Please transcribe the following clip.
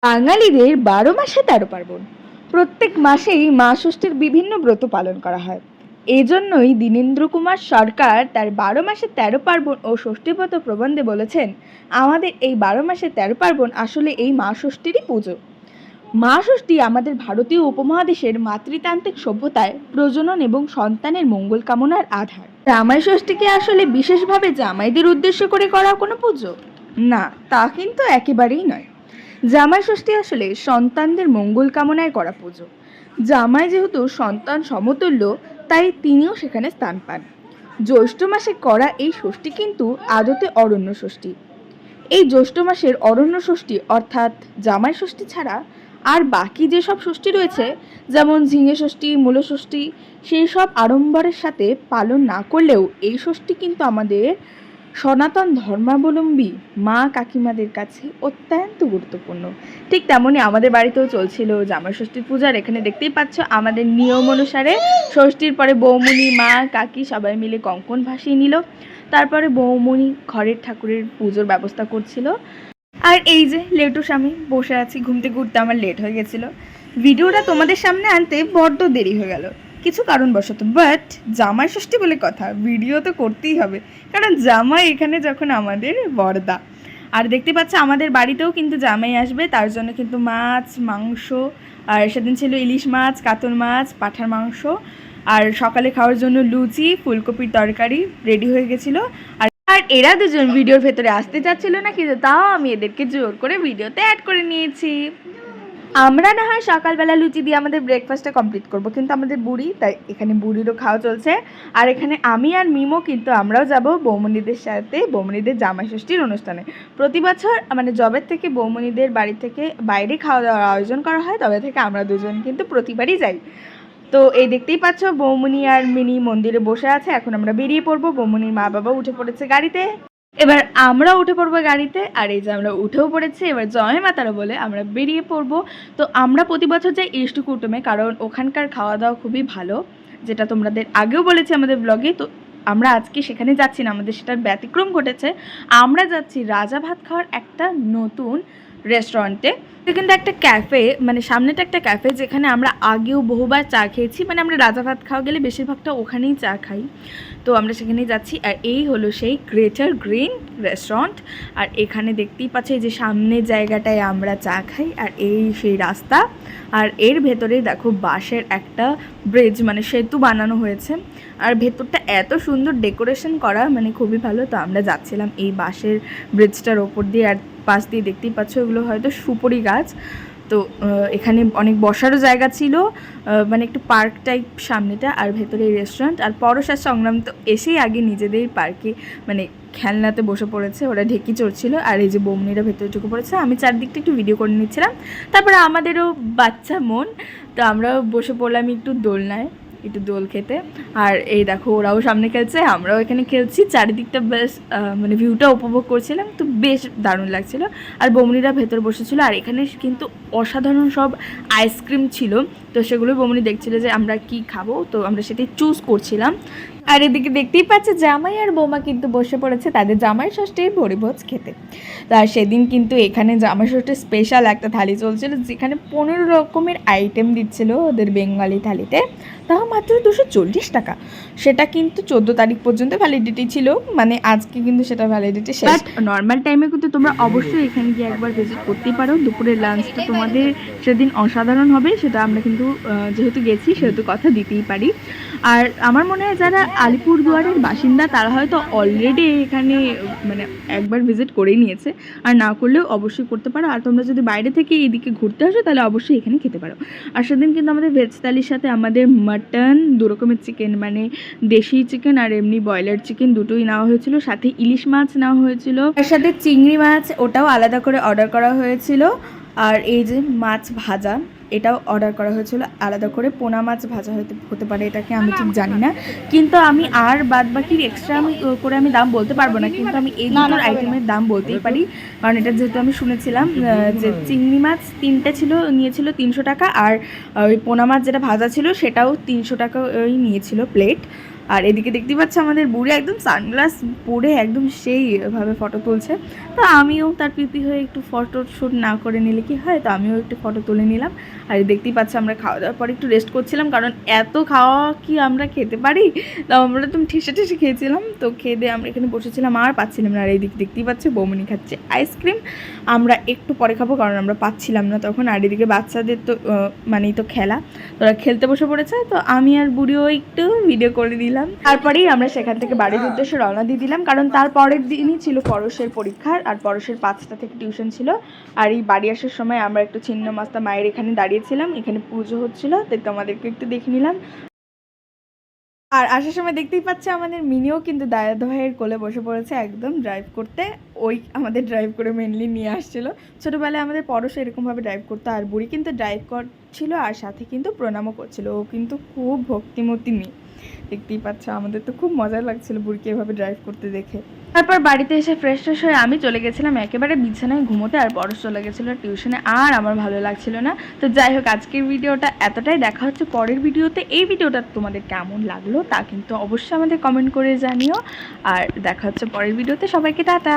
বাঙালিদের ১২ মাসে ১৩ পার্বণ। প্রত্যেক মাসেই মা ষষ্ঠীর বিভিন্ন ব্রত পালন করা হয়। এজন্যই দীনেন্দ্র কুমার সরকার তার ১২ মাসে ১৩ পার্বণ ও ষষ্ঠীব্রত প্রবন্ধে বলেছেন, আমাদের এই ১২ মাসে ১৩ পার্বণ আসলে এই মা ষষ্ঠীরই পুজো। মা ষষ্ঠী আমাদের ভারতীয় উপমহাদেশের মাতৃতান্ত্রিক সভ্যতায় প্রজনন এবং সন্তানের মঙ্গল কামনার আধার। জামাই ষষ্ঠীকে আসলে বিশেষভাবে জামাইদের উদ্দেশ্য করে করা কোনো পুজো না, তা কিন্তু একেবারেই নয়। জামাই ষষ্ঠী আসলে সন্তানদের মঙ্গল কামনায় করা পুজো। জামাই যেহেতু সন্তান সমতুল্য, তাই তিনিও সেখানে স্থান পান। জ্যৈষ্ঠ মাসে করা এই ষষ্ঠী কিন্তু আদতে অরণ্য ষষ্ঠী। এই জ্যৈষ্ঠ মাসের অরণ্য ষষ্ঠী অর্থাৎ জামাই ষষ্ঠী ছাড়া আর বাকি যেসব ষষ্ঠী রয়েছে, যেমন ঝিঙে ষষ্ঠী, মূল ষষ্ঠী, সেই সব আড়ম্বরের সাথে পালন না করলেও এই ষষ্ঠী কিন্তু আমাদের সনাতন ধর্মাবলম্বী মা কাকিমাদের কাছে অত্যন্ত গুরুত্বপূর্ণ। ঠিক তেমনই আমাদের বাড়িতেও চলছিল জামাই ষষ্ঠীর পূজার। এখানে দেখতেই পাচ্ছ আমাদের নিয়ম অনুসারে ষষ্ঠীর পরে বৌমনি, মা, কাকি সবাই মিলে কঙ্কণ ভাসিয়ে নিল। তারপরে বৌমনি ঘরের ঠাকুরের পুজোর ব্যবস্থা করছিল। আর এই যে লেটুস আমি বসে আছি, ঘুম থেকে উঠতে আমার লেট হয়ে গেছিল। ভিডিওটা তোমাদের সামনে আনতে বড্ড দেরি হয়ে গেল কিছু কারণবশত, বাট জামাই ষষ্ঠী বলে কথা, ভিডিও তো করতেই হবে, কারণ জামাই এখানে যখন আমাদের বরদা। আর দেখতে পাচ্ছ আমাদের বাড়িতেও কিন্তু জামাই আসবে, তার জন্য কিন্তু মাছ, মাংস, আর সেদিন ছিল ইলিশ মাছ, কাতল মাছ, পাঁঠার মাংস, আর সকালে খাওয়ার জন্য লুচি, ফুলকপির তরকারি রেডি হয়ে গেছিলো। আর এরা দুজন ভিডিওর ভেতরে আসতে চাচ্ছিল না, কিন্তু তাও আমি এদেরকে জোর করে ভিডিওতে অ্যাড করে নিয়েছি। আমরা না হয় সকালবেলা লুচি দিয়ে আমাদের ব্রেকফাস্টটা কমপ্লিট করব, কিন্তু আমাদের বুড়ি, তাই এখানে বুড়িরও খাওয়া চলছে। আর এখানে আমি আর মিমো কিন্তু আমরাও যাব বৌমনিদের সাথে বৌমনিদের জামাই ষষ্ঠীর অনুষ্ঠানে। প্রতি বছর মানে জবের থেকে বৌমনিদের বাড়ি থেকে বাইরে খাওয়া দাওয়ার আয়োজন করা হয়, তবে থেকে আমরা দুজন কিন্তু প্রতিবারই যাই। তো এই দেখতেই পাচ্ছ বৌমনি আর মিনি মন্দিরে বসে আছে। এখন আমরা বেরিয়ে পড়বো। বৌমনির মা বাবা উঠে পড়েছে গাড়িতে, এবার আমরা উঠে পড়বো গাড়িতে। আর এই যে আমরা উঠেও পড়েছি, এবার জয় মাতারা বলে আমরা বেরিয়ে পড়বো। তো আমরা প্রতি বছর যাই ইষ্ট কুটুমে, কারণ ওখানকার খাওয়া দাওয়া খুবই ভালো, যেটা তোমাদের আগেও বলেছি আমাদের ব্লগে। তো আমরা আজকে সেখানে যাচ্ছি না, আমাদের সেটার ব্যতিক্রম ঘটেছে। আমরা যাচ্ছি রাজা ভাত খাওয়ার একটা নতুন রেস্টুরেন্টে। কিন্তু একটা ক্যাফে, মানে সামনেটা একটা ক্যাফে, যেখানে আমরা আগেও বহুবার চা খেয়েছি। মানে আমরা রাজা ভাত খাওয়া গেলে বেশিরভাগটা ওখানেই চা খাই, তো আমরা সেখানেই যাচ্ছি। আর এই হলো সেই গ্রেটার গ্রিন রেস্টুরেন্ট। আর এখানে দেখতেই পাচ্ছি যে সামনের জায়গাটায় আমরা চা খাই, আর এই সেই রাস্তা। আর এর ভেতরে দেখো বাঁশের একটা ব্রিজ, মানে সেতু বানানো হয়েছে। আর ভেতরটা এত সুন্দর ডেকোরেশন করা, মানে খুবই ভালো। তো আমরা যাচ্ছিলাম এই বাঁশের ব্রিজটার ওপর দিয়ে, আর পাশ দিয়ে দেখতেই পাচ্ছ এগুলো হয়তো সুপুরি গাছ। তো এখানে অনেক বসারও জায়গা ছিল, মানে একটু পার্ক টাইপ সামনেটা, আর ভেতরে এই রেস্টুরেন্ট। আর পরশ আর সংগ্রাম তো এসেই আগে নিজেদের পার্কে মানে খেলনাতে বসে পড়েছে, ওরা ঢেকি চড়ছিল। আর এই যে বৌমনিরা ভেতরে ঢুকে পড়েছে, আমি চারদিকটা একটু ভিডিও করে নিচ্ছিলাম। তারপরে আমাদেরও বাচ্চা মন, তো আমরাও বসে পড়লাম একটু দোলনায়, একটু দোল খেতে। আর এই দেখো ওরাও সামনে খেলছে, আমরাও এখানে খেলছি। চারিদিকটা বেশ মানে ভিউটা উপভোগ করছিলাম, তো বেশ দারুণ লাগছিল। আর বৌমনিরা ভেতর বসেছিল। আর এখানে কিন্তু অসাধারণ সব আইসক্রিম ছিল, তো সেগুলো বৌমনি দেখছিল যে আমরা কি খাবো, তো আমরা সেটাই চুজ করছিলাম। আর এদিকে দেখতেই পাচ্ছে জামাই আর বৌমা কিন্তু বসে পড়েছে তাদের জামাই ষষ্ঠীর ভরিভোজ খেতে। আর সেদিন কিন্তু এখানে জামাই ষষ্ঠীর স্পেশাল একটা থালি চলছিল, যেখানে 15 রকমের আইটেম দিচ্ছিল ওদের বেঙ্গলি থালিতে, তাও মাত্র 240 টাকা। সেটা কিন্তু 14 তারিখ পর্যন্ত ভ্যালিডিটি ছিল, মানে আজকে কিন্তু সেটা ভ্যালিডিটি শেষ। বাট নর্মাল টাইমে কিন্তু তোমরা অবশ্যই এখানে গিয়ে একবার ভিজিট করতেই পারো। দুপুরের লাঞ্চটা তোমাদের সেদিন অসাধারণ হবে, সেটা আমরা কিন্তু যেহেতু গেছি সেহেতু কথা দিতেই পারি। আর আমার মনে হয় যারা আলিপুরদুয়ারের বাসিন্দা তারা হয়তো অলরেডি এখানে মানে একবার ভিজিট করেই নিয়েছে, আর না করলেও অবশ্যই করতে পারো। আর তোমরা যদি বাইরে থেকে এদিকে ঘুরতে আসো তাহলে অবশ্যই এখানে খেতে পারো। আর সেদিন কিন্তু আমাদের ভেজ থালির সাথে আমাদের মাটন, 2 রকমের চিকেন, মানে দেশি চিকেন আর এমনি ব্রয়লার চিকেন দুটোই নেওয়া হয়েছিল, সাথে ইলিশ মাছ নেওয়া হয়েছিল, তার সাথে চিংড়ি মাছ ওটাও আলাদা করে অর্ডার করা হয়েছিল। আর এই যে মাছ ভাজা, এটাও অর্ডার করা হয়েছিল আলাদা করে। পোনা মাছ ভাজা হতে পারে এটাকে, আমি ঠিক জানি না, কিন্তু আমি আর বাদ বাকির এক্সট্রা করে আমি দাম বলতে পারবো না, কিন্তু আমি এই দুটোর আইটেমের দাম বলতেই পারি, কারণ এটা যেহেতু আমি শুনেছিলাম যে চিংড়ি মাছ 3টে ছিল, নিয়েছিল 300 টাকা, আর ওই পোনা মাছ যেটা ভাজা ছিল সেটাও 300 টাকা ওই নিয়েছিল প্লেট। আর এদিকে দেখতে পাচ্ছ আমাদের বুড়ি একদম সানগ্লাস পরে একদম সেইভাবে ফটো তুলছে। তো আমিও তার পিপি হয়ে একটু ফটো শ্যুট না করে নিলে কি হয়, তো আমিও একটু ফটো তুলে নিলাম। আর দেখতেই পাচ্ছ আমরা খাওয়া দাওয়ার পর একটু রেস্ট করছিলাম, কারণ এত খাওয়া কি আমরা খেতে পারি, তো আমরা তুমি ঠেসে ঠেসে খেয়েছিলাম। তো খেয়ে দিয়ে আমরা এখানে বসেছিলাম আর পাচ্ছিলাম না। আর এই দিক দেখতেই পাচ্ছি বৌমনি খাচ্ছে আইসক্রিম, আমরা একটু পরে খাবো কারণ আমরা পাচ্ছিলাম না তখন। আর এদিকে বাচ্চাদের তো মানেই তো খেলা, তোরা খেলতে বসে পড়েছে। তো আমি আর বুড়িও একটু ভিডিও করে দিলাম। তারপরেই আমরা সেখান থেকে বাড়ির উদ্দেশ্যে রওনা দিয়ে দিলাম, কারণ তার পরের দিনই ছিল পরশের পরীক্ষা আর পরশের 5টা থেকে টিউশন ছিল। আর এই বাড়ি আসার সময় আমরা একটু ছিন্ন মাস্তা মায়ের এখানে দাঁড়িয়েছিলাম, এখানে পুজো হচ্ছিল, তাই তোমাদেরকে একটু দেখে নিলাম। আর আসার সময় দেখতেই পাচ্ছে আমাদের মিনিও কিন্তু দাদা ভাইয়ের কোলে বসে পড়েছে একদম ড্রাইভ করতে। ওই আমাদের ড্রাইভ করে মেনলি নিয়ে আসছিল। ছোটোবেলায় আমাদের পরশও এরকমভাবে ড্রাইভ করতো, আর বুড়ি কিন্তু ড্রাইভ করছিল আর সাথে কিন্তু প্রণামও করছিল। ও কিন্তু খুব ভক্তিমতী মেয়ে, দেখতেই পাচ্ছ। আমাদের তো খুব মজা লাগছিল বুড়িকে এভাবে ড্রাইভ করতে দেখে। তারপর বাড়িতে এসে ফ্রেশ ট্রেশ হয়ে আমি চলে গেছিলাম একেবারে বিছানায় ঘুমোতে, আর পরশ চলে গেছিলো টিউশনে। আর আমার ভালো লাগছিল না। তো যাই হোক, আজকের ভিডিওটা এতটাই। দেখা হচ্ছে পরের ভিডিওতে। এই ভিডিওটা তোমাদের কেমন লাগলো তা কিন্তু অবশ্যই আমাদের কমেন্ট করে জানিও। আর দেখা হচ্ছে পরের ভিডিওতে। সবাইকে টাটা।